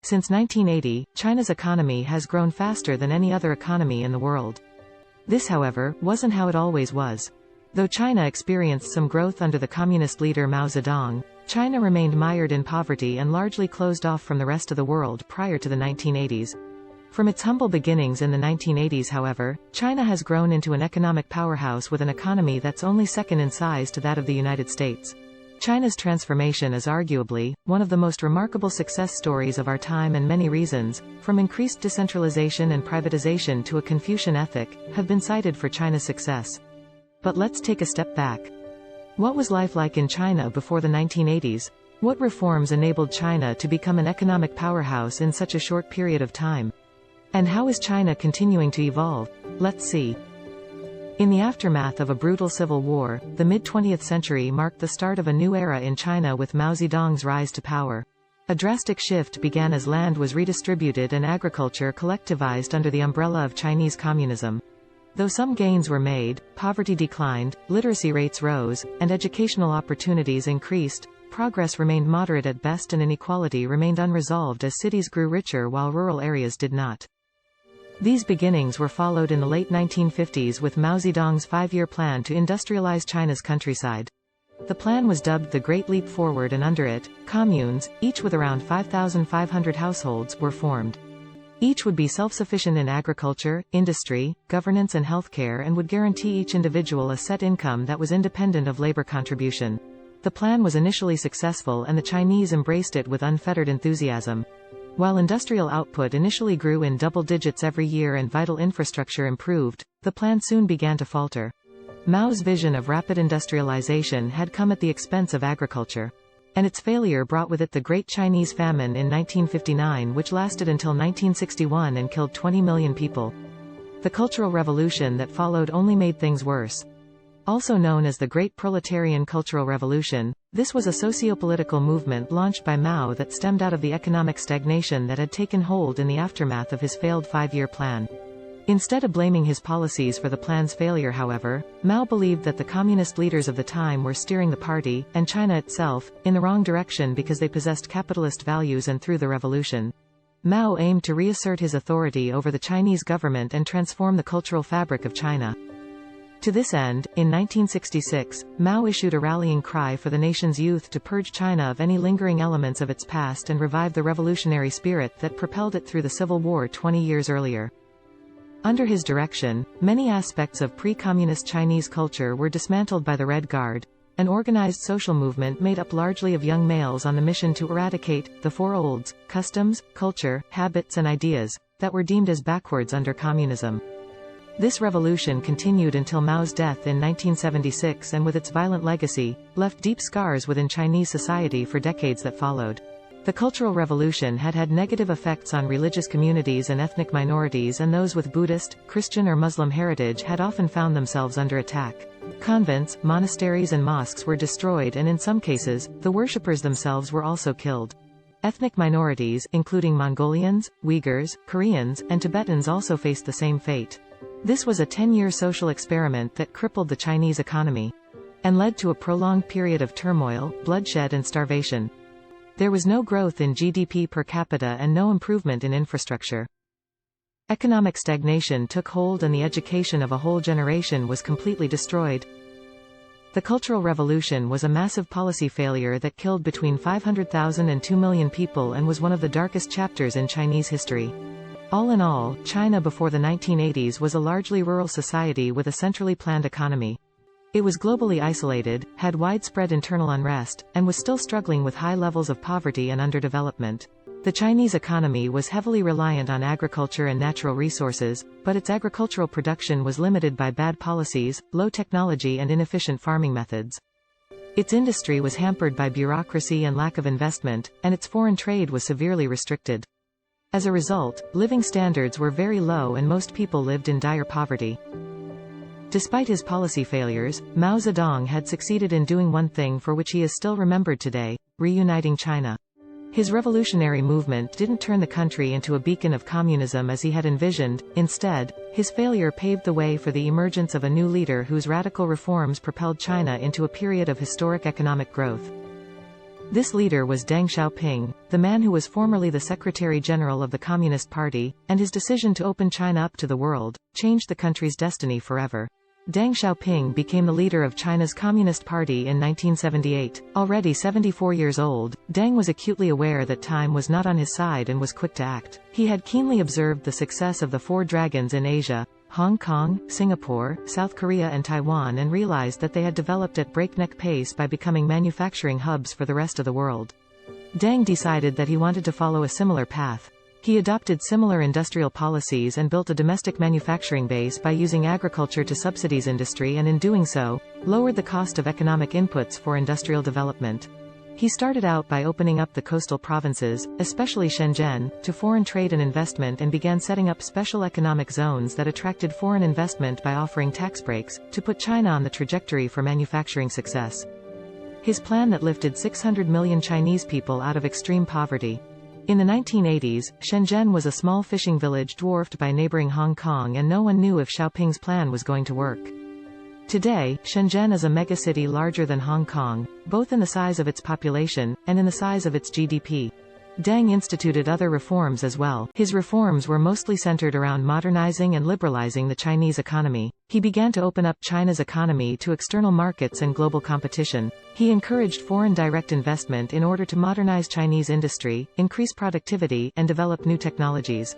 Since 1980, China's economy has grown faster than any other economy in the world. This, however, wasn't how it always was. Though China experienced some growth under the communist leader Mao Zedong, China remained mired in poverty and largely closed off from the rest of the world prior to the 1980s. From its humble beginnings in the 1980s, however, China has grown into an economic powerhouse with an economy that's only second in size to that of the United States. China's transformation is arguably one of the most remarkable success stories of our time, and many reasons, from increased decentralization and privatization to a Confucian ethic, have been cited for China's success. But let's take a step back. What was life like in China before the 1980s? What reforms enabled China to become an economic powerhouse in such a short period of time? And how is China continuing to evolve? Let's see. In the aftermath of a brutal civil war, the mid-20th century marked the start of a new era in China with Mao Zedong's rise to power. A drastic shift began as land was redistributed and agriculture collectivized under the umbrella of Chinese communism. Though some gains were made, poverty declined, literacy rates rose, and educational opportunities increased, progress remained moderate at best and inequality remained unresolved as cities grew richer while rural areas did not. These beginnings were followed in the late 1950s with Mao Zedong's five-year plan to industrialize China's countryside. The plan was dubbed the Great Leap Forward, and under it, communes, each with around 5,500 households, were formed. Each would be self-sufficient in agriculture, industry, governance and healthcare, and would guarantee each individual a set income that was independent of labor contribution. The plan was initially successful and the Chinese embraced it with unfettered enthusiasm. While industrial output initially grew in double digits every year and vital infrastructure improved, the plan soon began to falter. Mao's vision of rapid industrialization had come at the expense of agriculture. And its failure brought with it the Great Chinese Famine in 1959, which lasted until 1961 and killed 20 million people. The Cultural Revolution that followed only made things worse. Also known as the Great Proletarian Cultural Revolution, this was a socio-political movement launched by Mao that stemmed out of the economic stagnation that had taken hold in the aftermath of his failed five-year plan. Instead of blaming his policies for the plan's failure, however, Mao believed that the communist leaders of the time were steering the party, and China itself, in the wrong direction because they possessed capitalist values. And through the revolution, Mao aimed to reassert his authority over the Chinese government and transform the cultural fabric of China. To this end, in 1966, Mao issued a rallying cry for the nation's youth to purge China of any lingering elements of its past and revive the revolutionary spirit that propelled it through the Civil War 20 years earlier. Under his direction, many aspects of pre-communist Chinese culture were dismantled by the Red Guard, an organized social movement made up largely of young males on the mission to eradicate the Four Olds, customs, culture, habits and ideas, that were deemed as backwards under communism. This revolution continued until Mao's death in 1976, and with its violent legacy, left deep scars within Chinese society for decades that followed. The Cultural Revolution had had negative effects on religious communities and ethnic minorities, and those with Buddhist, Christian or Muslim heritage had often found themselves under attack. Convents, monasteries and mosques were destroyed, and in some cases, the worshippers themselves were also killed. Ethnic minorities, including Mongolians, Uyghurs, Koreans, and Tibetans also faced the same fate. This was a 10-year social experiment that crippled the Chinese economy and led to a prolonged period of turmoil, bloodshed and starvation. There was no growth in GDP per capita and no improvement in infrastructure. Economic stagnation took hold and the education of a whole generation was completely destroyed. The Cultural Revolution was a massive policy failure that killed between 500,000 and 2 million people and was one of the darkest chapters in Chinese history. All in all, China before the 1980s was a largely rural society with a centrally planned economy. It was globally isolated, had widespread internal unrest, and was still struggling with high levels of poverty and underdevelopment. The Chinese economy was heavily reliant on agriculture and natural resources, but its agricultural production was limited by bad policies, low technology and inefficient farming methods. Its industry was hampered by bureaucracy and lack of investment, and its foreign trade was severely restricted. As a result, living standards were very low and most people lived in dire poverty. Despite his policy failures, Mao Zedong had succeeded in doing one thing for which he is still remembered today: reuniting China. His revolutionary movement didn't turn the country into a beacon of communism as he had envisioned. Instead, his failure paved the way for the emergence of a new leader whose radical reforms propelled China into a period of historic economic growth. This leader was Deng Xiaoping, the man who was formerly the Secretary General of the Communist Party, and his decision to open China up to the world changed the country's destiny forever. Deng Xiaoping became the leader of China's Communist Party in 1978. Already 74 years old, Deng was acutely aware that time was not on his side and was quick to act. He had keenly observed the success of the Four Dragons in Asia, Hong Kong, Singapore, South Korea and Taiwan, and realized that they had developed at breakneck pace by becoming manufacturing hubs for the rest of the world. Deng decided that he wanted to follow a similar path. He adopted similar industrial policies and built a domestic manufacturing base by using agriculture to subsidize industry, and in doing so, lowered the cost of economic inputs for industrial development. He started out by opening up the coastal provinces, especially Shenzhen, to foreign trade and investment, and began setting up special economic zones that attracted foreign investment by offering tax breaks, to put China on the trajectory for manufacturing success. His plan that lifted 600 million Chinese people out of extreme poverty. In the 1980s, Shenzhen was a small fishing village dwarfed by neighboring Hong Kong, and no one knew if Xiaoping's plan was going to work. Today, Shenzhen is a megacity larger than Hong Kong, both in the size of its population, and in the size of its GDP. Deng instituted other reforms as well. His reforms were mostly centered around modernizing and liberalizing the Chinese economy. He began to open up China's economy to external markets and global competition. He encouraged foreign direct investment in order to modernize Chinese industry, increase productivity, and develop new technologies.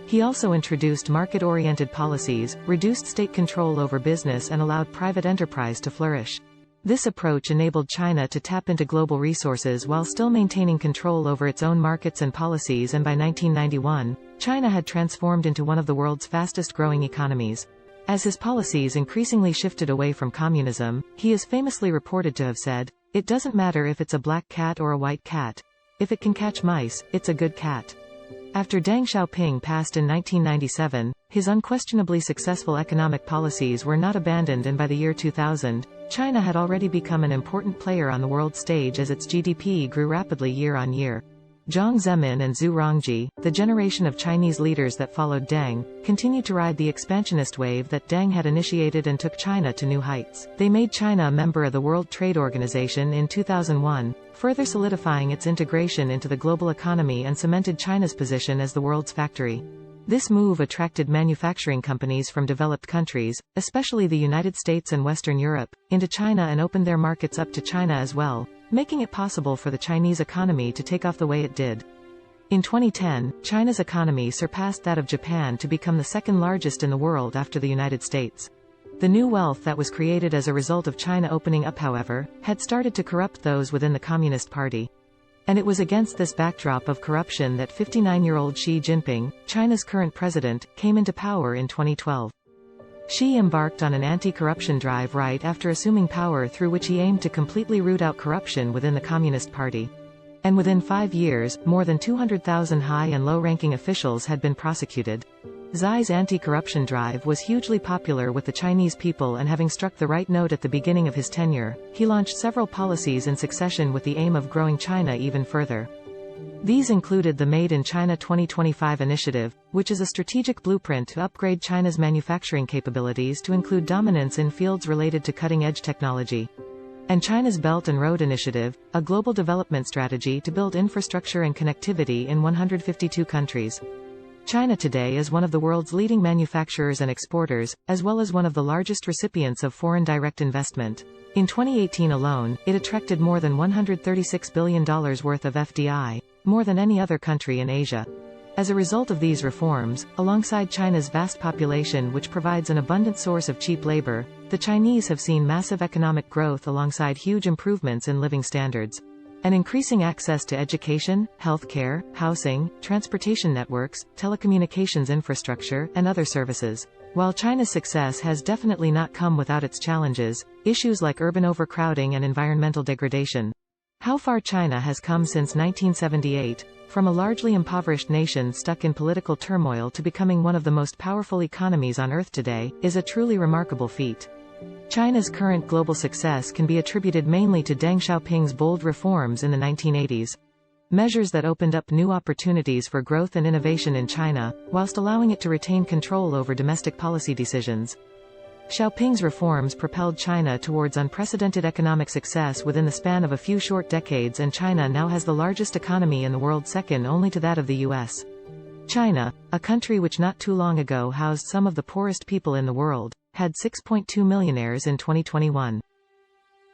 He also introduced market-oriented policies, reduced state control over business, and allowed private enterprise to flourish. This approach enabled China to tap into global resources while still maintaining control over its own markets and policies, and by 1991, China had transformed into one of the world's fastest-growing economies. As his policies increasingly shifted away from communism, he is famously reported to have said, "It doesn't matter if it's a black cat or a white cat. If it can catch mice, it's a good cat." After Deng Xiaoping passed in 1997, his unquestionably successful economic policies were not abandoned, and by the year 2000, China had already become an important player on the world stage as its GDP grew rapidly year on year. Jiang Zemin and Zhu Rongji, the generation of Chinese leaders that followed Deng, continued to ride the expansionist wave that Deng had initiated and took China to new heights. They made China a member of the World Trade Organization in 2001, further solidifying its integration into the global economy and cemented China's position as the world's factory. This move attracted manufacturing companies from developed countries, especially the United States and Western Europe, into China, and opened their markets up to China as well, making it possible for the Chinese economy to take off the way it did. In 2010, China's economy surpassed that of Japan to become the second largest in the world after the United States. The new wealth that was created as a result of China opening up, however, had started to corrupt those within the Communist Party. And it was against this backdrop of corruption that 59-year-old Xi Jinping, China's current president, came into power in 2012. Xi embarked on an anti-corruption drive right after assuming power, through which he aimed to completely root out corruption within the Communist Party. And within 5 years, more than 200,000 high and low-ranking officials had been prosecuted. Xi's anti-corruption drive was hugely popular with the Chinese people, and having struck the right note at the beginning of his tenure, he launched several policies in succession with the aim of growing China even further. These included the Made in China 2025 initiative, which is a strategic blueprint to upgrade China's manufacturing capabilities to include dominance in fields related to cutting-edge technology. And China's Belt and Road Initiative, a global development strategy to build infrastructure and connectivity in 152 countries. China today is one of the world's leading manufacturers and exporters, as well as one of the largest recipients of foreign direct investment. In 2018 alone, it attracted more than $136 billion worth of FDI, more than any other country in Asia. As a result of these reforms, alongside China's vast population, which provides an abundant source of cheap labor, the Chinese have seen massive economic growth alongside huge improvements in living standards. And increasing access to education, healthcare, housing, transportation networks, telecommunications infrastructure, and other services. While China's success has definitely not come without its challenges, issues like urban overcrowding and environmental degradation. How far China has come since 1978, from a largely impoverished nation stuck in political turmoil to becoming one of the most powerful economies on Earth today, is a truly remarkable feat. China's current global success can be attributed mainly to Deng Xiaoping's bold reforms in the 1980s. Measures that opened up new opportunities for growth and innovation in China, whilst allowing it to retain control over domestic policy decisions. Xiaoping's reforms propelled China towards unprecedented economic success within the span of a few short decades, and China now has the largest economy in the world, second only to that of the US. China, a country which not too long ago housed some of the poorest people in the world, had 6.2 millionaires in 2021.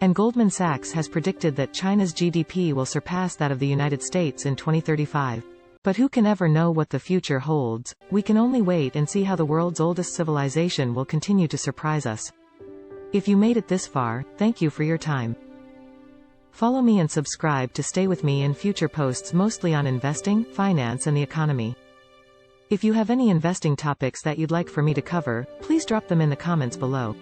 And Goldman Sachs has predicted that China's GDP will surpass that of the United States in 2035. But who can ever know what the future holds? We can only wait and see how the world's oldest civilization will continue to surprise us. If you made it this far, thank you for your time. Follow me and subscribe to stay with me in future posts mostly on investing, finance and the economy. If you have any investing topics that you'd like for me to cover, please drop them in the comments below.